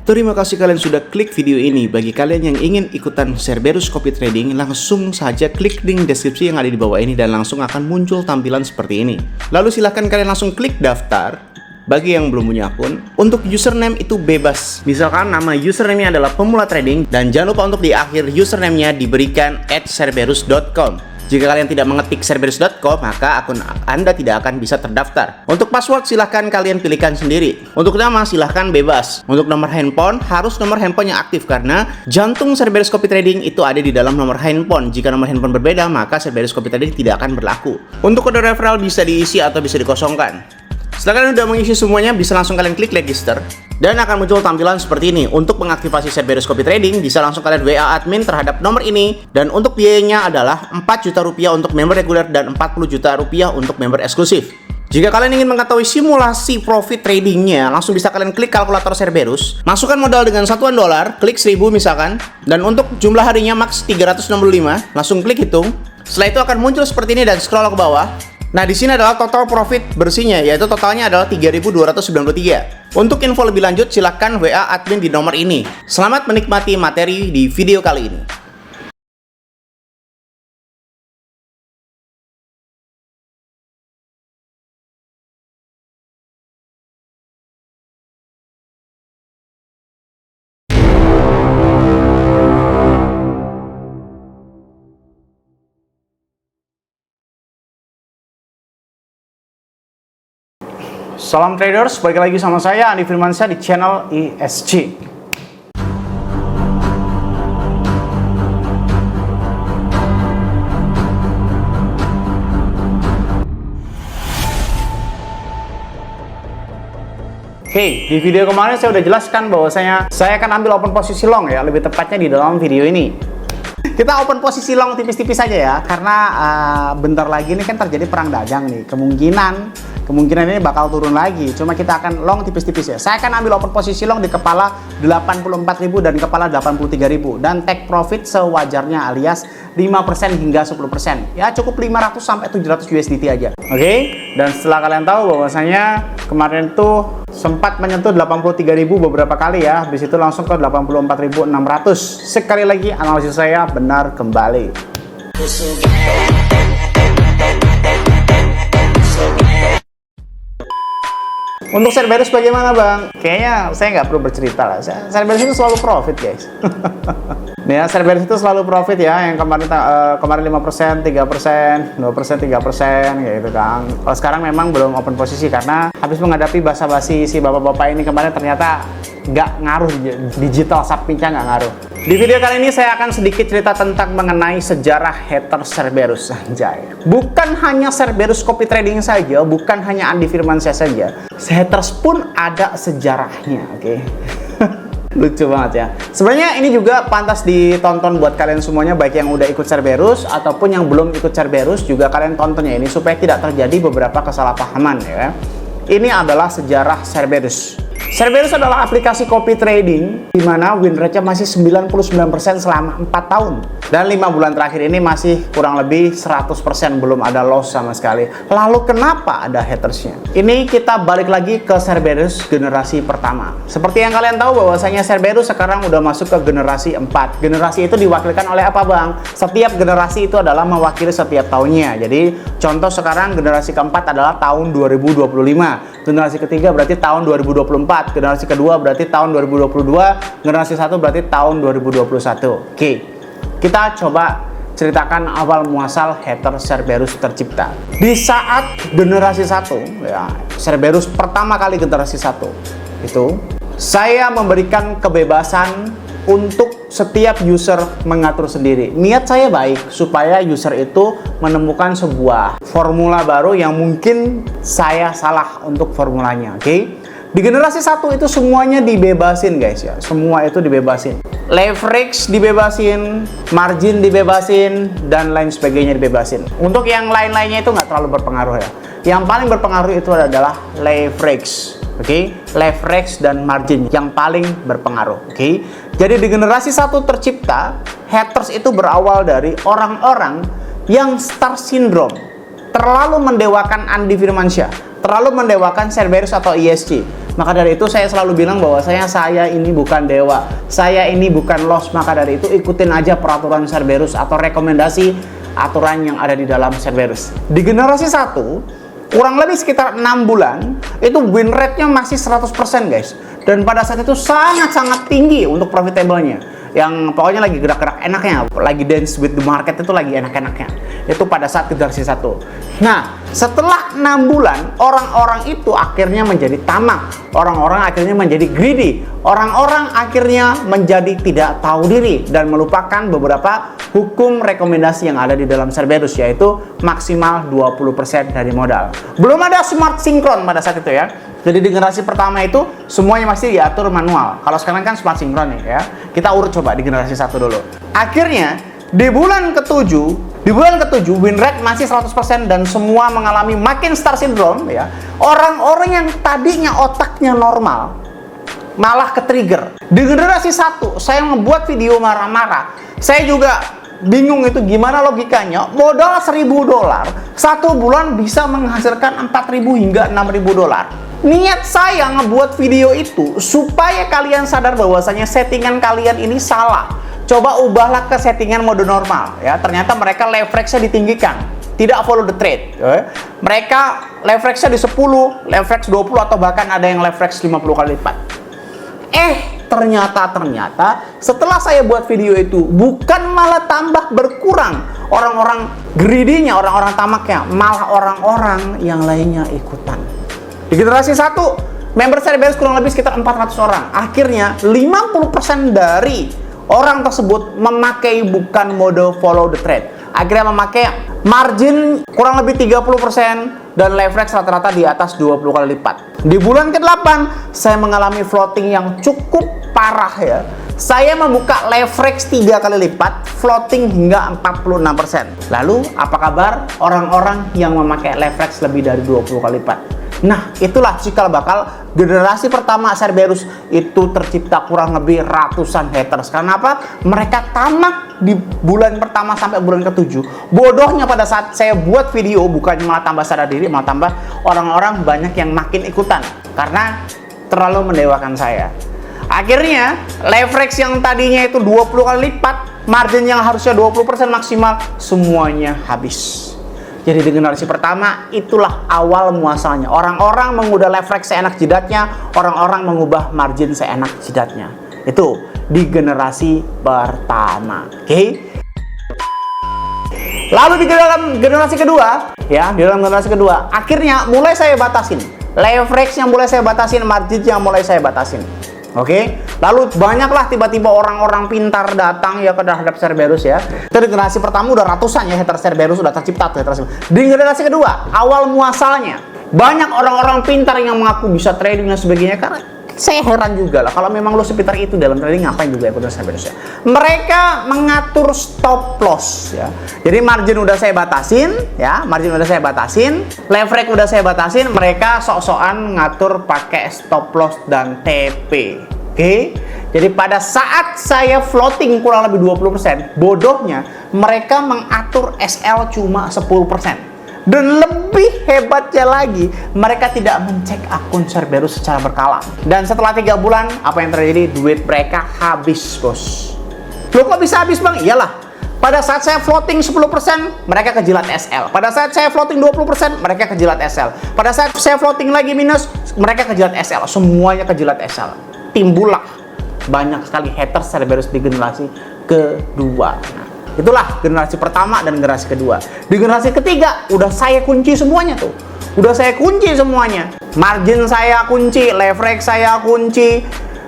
Terima kasih kalian sudah klik video ini. Bagi kalian yang ingin ikutan Cerberus Copy Trading, langsung saja klik link deskripsi yang ada di bawah ini dan langsung akan muncul tampilan seperti ini. Lalu silahkan kalian langsung klik daftar. Bagi yang belum punya akun, untuk username itu bebas. Misalkan nama username-nya adalah pemula trading dan jangan lupa untuk di akhir username-nya diberikan @cerberus.com. Jika kalian tidak mengetik cerberus.com, maka akun Anda tidak akan bisa terdaftar. Untuk password silahkan kalian pilihkan sendiri. Untuk nama silahkan bebas. Untuk nomor handphone harus nomor handphone yang aktif karena jantung Cerberus Copy Trading itu ada di dalam nomor handphone. Jika nomor handphone berbeda, maka Cerberus Copy Trading tidak akan berlaku. Untuk kode referral bisa diisi atau bisa dikosongkan. Setelah kalian sudah mengisi semuanya, bisa langsung kalian klik register dan akan muncul tampilan seperti ini. Untuk mengaktifasi Cerberus Copy Trading, bisa langsung kalian WA admin terhadap nomor ini. Dan untuk biayanya adalah 4 juta rupiah untuk member reguler dan 40 juta rupiah untuk member eksklusif. Jika kalian ingin mengetahui simulasi profit tradingnya, langsung bisa kalian klik kalkulator Cerberus, masukkan modal dengan satuan dolar, klik 1000 misalkan, dan untuk jumlah harinya max 365, langsung klik hitung. Setelah itu akan muncul seperti ini dan scroll ke bawah. Nah, di sini adalah total profit bersihnya, yaitu totalnya adalah 3.293. Untuk info lebih lanjut, silahkan WA admin di nomor ini. Selamat menikmati materi di video kali ini. Salam traders, balik lagi sama saya Andi Firmansyah di channel ESG. Oke, di video kemarin saya udah jelaskan bahwasanya saya akan ambil open posisi long ya, lebih tepatnya di dalam video ini. Kita open posisi long tipis-tipis saja ya, karena bentar lagi ini kan terjadi perang dagang nih. Kemungkinan ini bakal turun lagi. Cuma kita akan long tipis-tipis ya. Saya akan ambil open posisi long di kepala 84.000 dan kepala 83.000 dan take profit sewajarnya alias 5% hingga 10%. Ya cukup 500 sampai 700 USDT aja. Oke? Dan setelah kalian tahu bahwasanya kemarin tuh sempat menyentuh 83.000 beberapa kali ya. Habis itu langsung ke 84.600. Sekali lagi analisis saya benar kembali. Untuk Cerberus bagaimana bang? Kayaknya saya nggak perlu bercerita lah. Cerberus itu selalu profit guys. Nih ya, Cerberus itu selalu profit ya. Yang kemarin 5%, 3%, 2%, 3% kayak gitu kan. Kalau sekarang memang belum open posisi karena habis menghadapi basa-basi si bapak-bapak ini kemarin ternyata nggak ngaruh, digital sapinca nggak ngaruh. Di video kali ini saya akan sedikit cerita tentang mengenai sejarah hater Cerberus. Anjay. Bukan hanya Cerberus Copy Trading saja, bukan hanya Andi Firmansyah saja. Haters pun ada sejarahnya, oke? Lucu banget ya. Sebenarnya ini juga pantas ditonton buat kalian semuanya, baik yang udah ikut Cerberus ataupun yang belum ikut Cerberus juga kalian tontonnya ini supaya tidak terjadi beberapa kesalahpahaman ya. Ini adalah sejarah Cerberus. Cerberus adalah aplikasi copy trading di mana win rate-nya masih 99% selama 4 tahun. Dan 5 bulan terakhir ini masih kurang lebih 100%, belum ada loss sama sekali. Lalu kenapa ada hatersnya? Ini kita balik lagi ke Cerberus generasi pertama. Seperti yang kalian tahu bahwasanya Cerberus sekarang udah masuk ke generasi 4. Generasi itu diwakilkan oleh apa bang? Setiap generasi itu adalah mewakili setiap tahunnya. Jadi contoh sekarang generasi keempat adalah tahun 2025. Generasi ketiga berarti tahun 2024. Generasi kedua berarti tahun 2022. Generasi satu berarti tahun 2021. Oke. Kita coba ceritakan awal muasal hater Cerberus tercipta. Di saat generasi 1 ya, Cerberus pertama kali generasi 1 itu, saya memberikan kebebasan untuk setiap user mengatur sendiri. Niat saya baik supaya user itu menemukan sebuah formula baru yang mungkin saya salah untuk formulanya, oke? Di generasi 1 itu semuanya dibebasin guys ya, semua itu dibebasin. Leverage dibebasin, margin dibebasin, dan lain sebagainya dibebasin. Untuk yang lain-lainnya itu nggak terlalu berpengaruh ya. Yang paling berpengaruh itu adalah leverage, oke? Leverage dan margin yang paling berpengaruh, oke? Jadi di generasi 1 tercipta, haters itu berawal dari orang-orang yang star syndrome. Terlalu mendewakan Andi Firmansyah. terlalu mendewakan Cerberus atau ESG. Maka dari itu saya selalu bilang bahwasanya saya ini bukan dewa, saya ini bukan loss. Maka dari itu ikutin aja peraturan Cerberus atau rekomendasi aturan yang ada di dalam Cerberus. Di generasi 1 kurang lebih sekitar 6 bulan itu win rate-nya masih 100% guys. Dan pada saat itu sangat-sangat tinggi untuk profitable-nya. Yang pokoknya lagi gerak-gerak enaknya, lagi dance with the market, itu lagi enak-enaknya. Itu pada saat generasi 1. Nah, setelah 6 bulan, orang-orang itu akhirnya menjadi tamak. Orang-orang akhirnya menjadi greedy. Orang-orang akhirnya menjadi tidak tahu diri dan melupakan beberapa hukum rekomendasi yang ada di dalam Cerberus, yaitu maksimal 20% dari modal. Belum ada smart sinkron pada saat itu ya. Jadi di generasi pertama itu semuanya masih diatur manual. Kalau sekarang kan smart sinkron ya. Kita urut coba di generasi 1 dulu. Akhirnya di bulan ke-7 win rate masih 100% dan semua mengalami makin star syndrome ya. Orang-orang yang tadinya otaknya normal malah ke-trigger. Di generasi 1 saya membuat video marah-marah. Saya juga bingung itu gimana logikanya. Modal $1.000 1 bulan bisa menghasilkan $4.000 hingga $6.000. Niat saya ngebuat video itu supaya kalian sadar bahwasanya settingan kalian ini salah. Coba ubahlah ke settingan mode normal ya. Ternyata mereka leverage-nya ditinggikan, tidak follow the trade ya. Mereka leverage-nya di 10, leverage 20 atau bahkan ada yang leverage 50 kali lipat. Ternyata setelah saya buat video itu bukan malah tambah berkurang orang-orang greedy-nya, orang-orang tamaknya, malah orang-orang yang lainnya ikutan. Di generasi 1, member Cerberus kurang lebih sekitar 400 orang. Akhirnya 50% dari orang tersebut memakai bukan mode follow the trade. Akhirnya memakai margin kurang lebih 30% dan leverage rata-rata di atas 20 kali lipat. Di bulan ke-8, saya mengalami floating yang cukup parah ya. Saya membuka leverage 3 kali lipat, floating hingga 46%. Lalu, apa kabar orang-orang yang memakai leverage lebih dari 20 kali lipat? Nah, itulah cikal bakal generasi pertama Cerberus itu tercipta kurang lebih ratusan haters. Karena apa? Mereka tamak di bulan pertama sampai bulan ke-7. Bodohnya pada saat saya buat video bukan malah tambah sadar diri, malah tambah orang-orang banyak yang makin ikutan karena terlalu mendewakan saya. Akhirnya leverage yang tadinya itu 20 kali lipat, margin yang harusnya 20% maksimal, semuanya habis. Jadi di generasi pertama itulah awal muasalnya. Orang-orang mengubah leverage seenak jidatnya, orang-orang mengubah margin seenak jidatnya. Itu di generasi pertama. Oke? Lalu di dalam generasi kedua, ya, di dalam generasi kedua, akhirnya mulai saya batasin. Leverage yang mulai saya batasin, margin yang mulai saya batasin. Oke, lalu banyaklah tiba-tiba orang-orang pintar datang ya ke terhadap Cerberus ya. Dari generasi pertama udah ratusan ya haters Cerberus udah tercipta tuh haters. Di generasi kedua, awal muasalnya banyak orang-orang pintar yang mengaku bisa trading dan sebagainya. Karena saya heran juga lah, kalau memang lo sepintar itu dalam trading ngapain juga ikut Cerberus ya. Mereka mengatur stop loss ya. Jadi margin udah saya batasin ya, margin udah saya batasin, leverage udah saya batasin, mereka sok-sokan ngatur pakai stop loss dan TP. Oke. Jadi pada saat saya floating kurang lebih 20%, bodohnya mereka mengatur SL cuma 10%. Dan lebih hebatnya lagi, mereka tidak mencek akun Cerberus secara berkala. Dan setelah 3 bulan, apa yang terjadi? Duit mereka habis, bos. Loh, kok bisa habis, Bang? Iyalah. Pada saat saya floating 10%, mereka kejilat SL. Pada saat saya floating 20%, mereka kejilat SL. Pada saat saya floating lagi minus, mereka kejilat SL. Semuanya kejilat SL. Timbullah banyak sekali haters Cerberus di generasi kedua. Nah, itulah generasi pertama dan generasi kedua. Di generasi ketiga, udah saya kunci semuanya tuh. Udah saya kunci semuanya. Margin saya kunci, leverage saya kunci,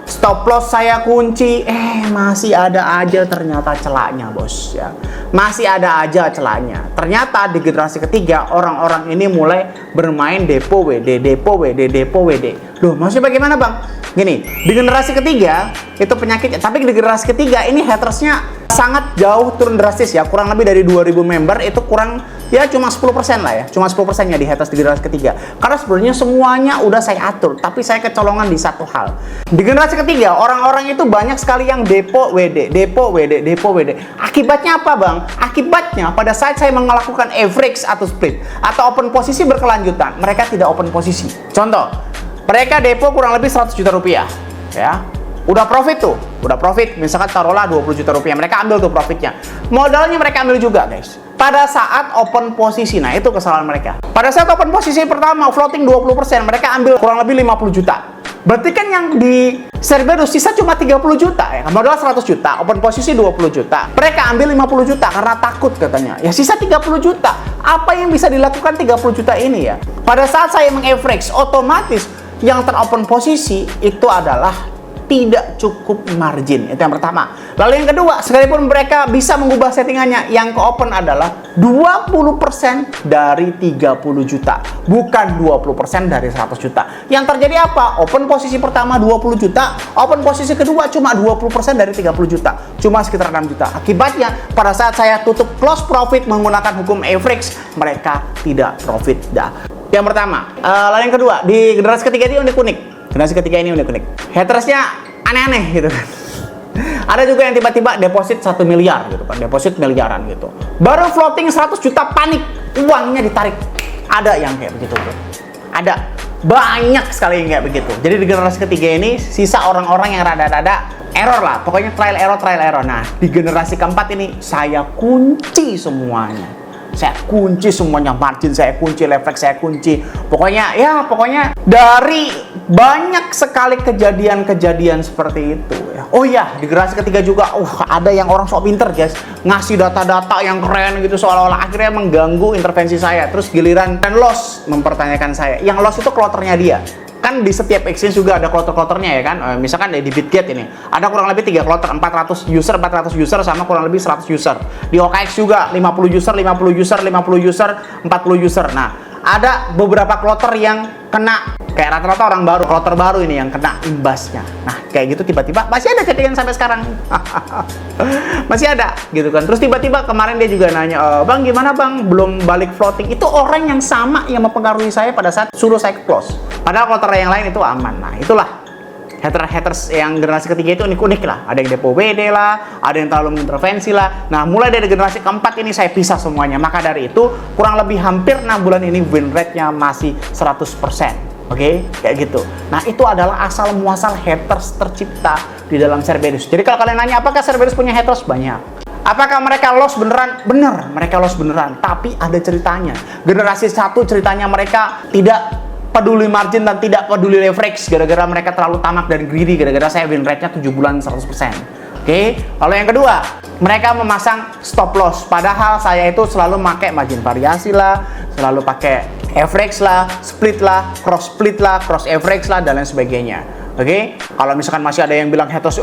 stop loss saya kunci. Masih ada aja ternyata celahnya, bos ya. Masih ada aja celahnya. Ternyata di generasi ketiga, orang-orang ini mulai bermain depo WD, depo WD, depo WD. Loh, maksudnya bagaimana bang? Gini, di generasi ketiga itu penyakitnya, tapi di generasi ketiga ini hatersnya sangat jauh turun drastis ya, kurang lebih dari 2000 member itu kurang ya cuma 10% lah ya, cuma 10% ya di haters di generasi ketiga. Karena sebenarnya semuanya udah saya atur, tapi saya kecolongan di satu hal. Di generasi ketiga orang-orang itu banyak sekali yang depo WD, depo WD, depo WD. Akibatnya apa bang? Akibatnya pada saat saya melakukan average atau split atau open posisi berkelanjutan, mereka tidak open posisi. Contoh, mereka depo kurang lebih 100 juta rupiah ya, udah profit tuh, udah profit, misalkan taruhlah 20 juta rupiah, mereka ambil tuh profitnya, modalnya mereka ambil juga guys pada saat open posisi. Nah itu kesalahan mereka. Pada saat open posisi pertama floating 20%, mereka ambil kurang lebih 50 juta. Berarti kan yang di Cerberus sisa cuma 30 juta ya, modal 100 juta, open posisi 20 juta, mereka ambil 50 juta karena takut katanya, ya sisa 30 juta. Apa yang bisa dilakukan 30 juta ini ya? Pada saat saya mengaverage, otomatis yang teropen posisi itu adalah tidak cukup margin. Itu yang pertama. Lalu yang kedua, sekalipun mereka bisa mengubah settingannya, yang ke open adalah 20% dari 30 juta, bukan 20% dari 100 juta. Yang terjadi apa? Open posisi pertama 20 juta, open posisi kedua cuma 20% dari 30 juta, cuma sekitar 6 juta. Akibatnya pada saat saya tutup close profit menggunakan hukum average, mereka tidak profit dah. Yang pertama. Lalu yang kedua, di generasi ketiga ini unik-unik. Generasi ketiga ini unik-unik. Hatersnya aneh-aneh gitu kan. Ada juga yang tiba-tiba deposit 1 miliar gitu kan, deposit miliaran gitu. Baru floating 100 juta panik, uangnya ditarik. Ada yang kayak begitu bro. Ada banyak sekali yang kayak begitu. Jadi di generasi ketiga ini sisa orang-orang yang rada-rada error lah. Pokoknya trial error. Nah, di generasi keempat ini saya kunci semuanya. Saya kunci semuanya, margin saya kunci, leverage saya kunci. Pokoknya dari banyak sekali kejadian-kejadian seperti itu ya. Oh ya, di generasi ketiga juga ada yang orang sok pinter guys, ngasih data-data yang keren gitu, seolah-olah akhirnya mengganggu intervensi saya. Terus giliran dan loss mempertanyakan saya. Yang loss itu kloternya dia. Kan di setiap exchange juga ada kloter-kloternya ya kan. Misalkan di Bitget ini ada kurang lebih 3 kloter, 400 user sama kurang lebih 100 user. Di OKX juga 50 user, 40 user. Nah, ada beberapa kloter yang kena, kayak rata-rata orang baru, kloter baru ini yang kena imbasnya. Nah, kayak gitu tiba-tiba masih ada kejadian sampai sekarang. Masih ada gitu kan. Terus tiba-tiba kemarin dia juga nanya, "Bang, gimana Bang? Belum balik floating." Itu orang yang sama yang mempengaruhi saya pada saat suruh saya close. Padahal kloter yang lain itu aman. Nah, itulah haters yang generasi ketiga itu unik-unik lah. Ada yang depo WD lah, ada yang terlalu mengintervensi lah. Nah, mulai dari generasi keempat ini saya pisah semuanya. Maka dari itu, kurang lebih hampir 6 bulan ini win rate-nya masih 100%. Oke, kayak gitu. Nah, itu adalah asal muasal haters tercipta di dalam Cerberus. Jadi kalau kalian nanya, apakah Cerberus punya haters? Banyak. Apakah mereka loss beneran? Bener, mereka loss beneran. Tapi ada ceritanya. Generasi 1 ceritanya mereka tidak peduli margin dan tidak peduli leverage gara-gara mereka terlalu tamak dan greedy, gara-gara saya win rate-nya 7 bulan 100%. Oke. Lalu yang kedua, mereka memasang stop loss, padahal saya itu selalu pakai margin variasi lah, selalu pakai average lah, split lah, cross average lah, dan lain sebagainya. Oke. Kalau misalkan masih ada yang bilang haters,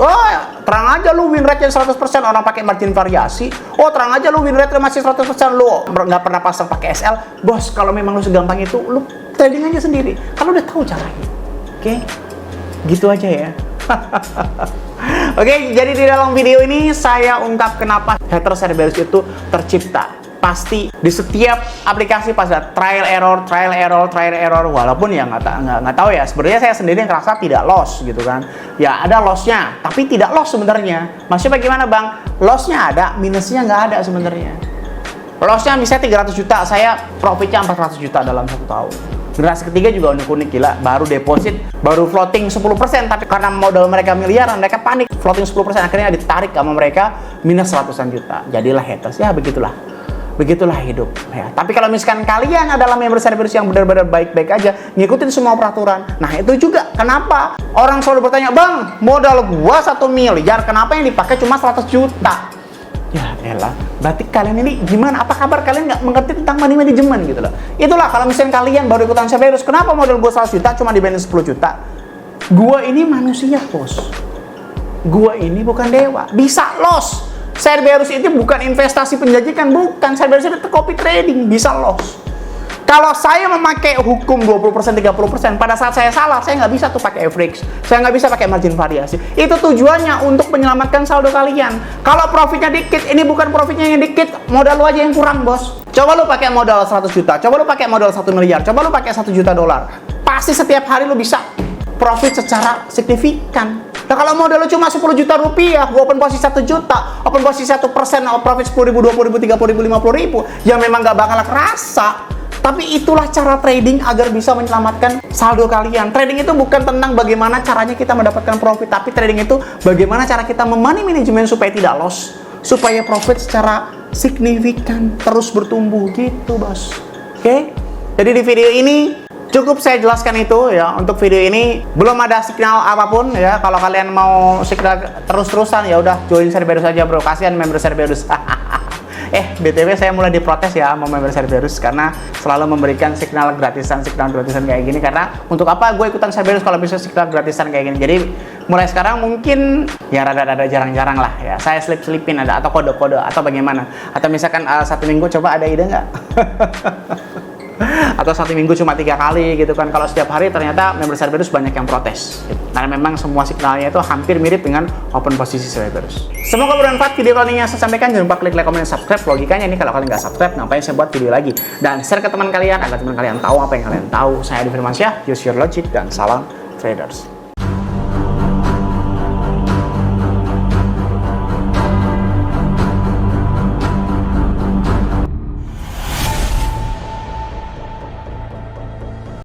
terang aja lu win rate-nya 100%, orang pakai margin variasi. Terang aja lu win rate-nya masih 100%, lu nggak pernah pasang pakai SL. Bos, kalau memang lu segampang itu, lu trading aja sendiri. Kalau udah tahu caranya. Oke. Gitu aja ya. Oke, jadi di dalam video ini saya ungkap kenapa haters Cerberus itu tercipta. Pasti di setiap aplikasi pasti ada trial error, walaupun ya nggak tahu ya, sebenarnya saya sendiri ngerasa tidak loss gitu kan ya, ada lossnya tapi tidak loss sebenarnya. Maksudnya bagaimana Bang? Lossnya ada, minusnya nggak ada sebenarnya. Lossnya misalnya 300 juta, saya profitnya 400 juta dalam 1 tahun. Generasi ketiga juga unik-unik, gila, baru deposit, baru floating 10%, tapi karena modal mereka miliaran, mereka panik, floating 10%, akhirnya ditarik sama mereka minus ratusan juta. Jadilah haters, ya begitulah hidup ya. Tapi kalau misalkan kalian adalah member Cerberus yang benar-benar baik-baik aja, ngikutin semua peraturan, nah itu juga kenapa orang selalu bertanya, "Bang, modal gua 1 miliar, kenapa yang dipakai cuma 100 juta?" Ya elah, berarti kalian ini gimana? Apa kabar kalian nggak mengerti tentang money management gitu loh. Itulah kalau misalkan kalian baru ikutan Cerberus, kenapa modal gua 100 juta cuma dibanding 10 juta? Gua ini manusia, bos. Gua ini bukan dewa, bisa loss. Cerberus itu bukan investasi penjajikan, bukan. Cerberus itu copy trading, bisa loss. Kalau saya memakai hukum 20%, 30%, pada saat saya salah, saya nggak bisa tuh pakai average. Saya nggak bisa pakai margin variasi. Itu tujuannya untuk menyelamatkan saldo kalian. Kalau profitnya dikit, ini bukan profitnya yang dikit, modal lu aja yang kurang, bos. Coba lu pakai modal 100 juta, coba lu pakai modal 1 miliar, coba lu pakai 1 juta dolar. Pasti setiap hari lu bisa profit secara signifikan. Nah, kalau modal lu cuma 10 juta rupiah, gua open posisi 1 juta, open posisi 1%, profit 10 ribu, 20 ribu, 30 ribu, 50 ribu, ya memang nggak bakal kerasa. Tapi itulah cara trading agar bisa menyelamatkan saldo kalian. Trading itu bukan tentang bagaimana caranya kita mendapatkan profit, tapi trading itu bagaimana cara kita money management supaya tidak loss, supaya profit secara signifikan terus bertumbuh gitu, bos. Oke? Jadi di video ini cukup saya jelaskan itu ya. Untuk video ini belum ada signal apapun ya. Kalau kalian mau signal terus-terusan ya udah join Cerberus aja, bro. Kasihan member Cerberus. BTW saya mulai diprotes ya sama member Cerberus karena selalu memberikan signal gratisan kayak gini. Karena untuk apa gue ikutan Cerberus kalau bisa signal gratisan kayak gini. Jadi mulai sekarang mungkin ya rada-rada jarang-jarang lah ya. Saya selipin ada atau kode-kode atau bagaimana. Atau misalkan 1 minggu coba ada ide nggak? Atau 1 minggu cuma 3 kali gitu kan. Kalau setiap hari ternyata member Cerberus banyak yang protes gitu. Karena memang semua signalnya itu hampir mirip dengan open posisi Cerberus. Semoga bermanfaat video kali ini yang saya sampaikan. Jangan lupa klik like, komen, dan subscribe. Logikanya ini kalau kalian nggak subscribe, ngapain saya buat video lagi? Dan share ke teman kalian agar teman kalian tahu apa yang kalian tahu. Saya Adi Firmansyah, use your logic, dan salam traders.